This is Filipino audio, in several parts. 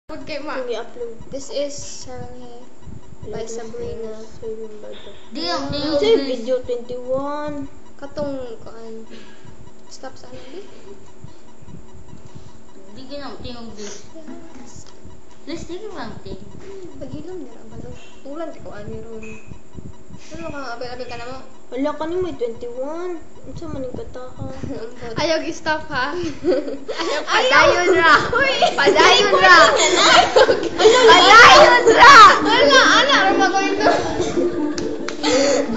Okay, ma. I-upload. This is Saranghe by Sabrina. Di yung video 21. Katong kuan. Stop sa ano di? Di ginang tingog this. Let's take it one thing. Paghilom nila ba to? Ulan ko ani ron. Ano ka abi ka na mo? Wala ka ni may 21. Unsa man ning kataha? Ayaw gi-stop ha. Padayon ra. Padayon ra. Padayon ra. Wala ana ra ba ko ito?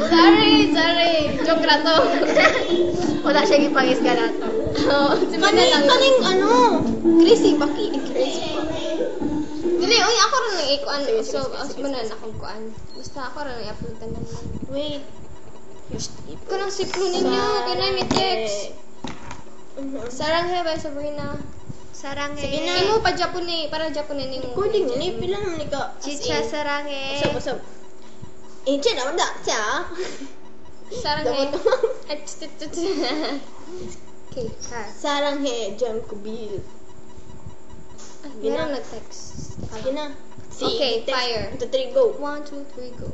Sorry. Joke ra to. Wala siya gipangis ka na to. Kaning ano? Crazy Baki. Dili, uy, ako rin nang ikuan. So, manan akong kuan. Basta ako rin nang i-upload na naman. Wait. Ito nang siplo ninyo. Kanay may text. Saranghe by Sabrina. Saranghe. Sige na. Imo pa Japone. Para Japone ni mo. Recording ni pila naman ni ka. Chicha saranghe. Usap. Inche na wala siya. Saranghe. Okay, ha. Saranghe John Kubil. Meron nag-text. Sige na. Okay, fire. 1, 2, 3, go. 1, 2, 3, go.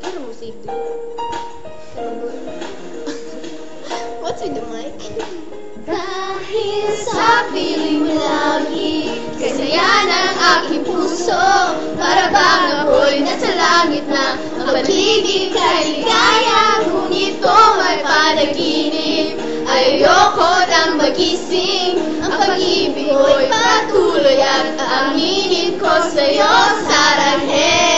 Ano mo save do? What's with the mic? Dahil sa piling mo lagi, kasayan ang aking puso. Para bang ako'y nasa langit na, ang paligid kay ligaya. Kung ito ay panaginip, ayoko nang magising. Ang pag-ibig ko'y patuloy at aaminin ko sa'yo, Saranghe.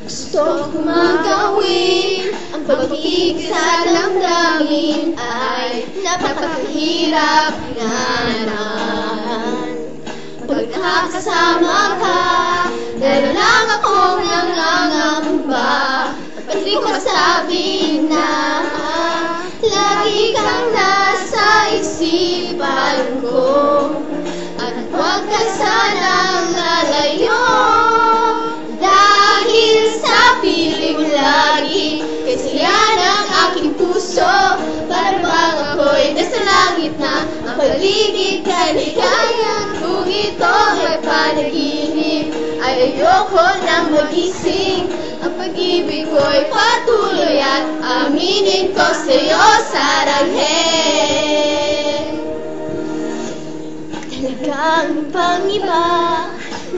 Gusto kong magawin ang pag-ibig sa damdamin ay napakahirap inganahan. Pag nakakasama ka, meron lang akong nangangamba. At di ko masabi na lagi kang nasa isipan ko. At huwag ka sanang lalayo, dahil sa piling mo lagi, kasi yan ang aking puso. Para bang ako'y nasa langit na, ang paligid kay ligaya. Kung ito ay panaginip, ay ayoko nang magising. Ang pag-ibig ko'y patuloy at aminin ko sa'yo, Saranghe. Talagang pang-iba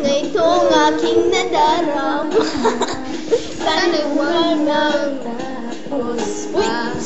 na itong aking nadarama. Sana huwag nang tapos pa.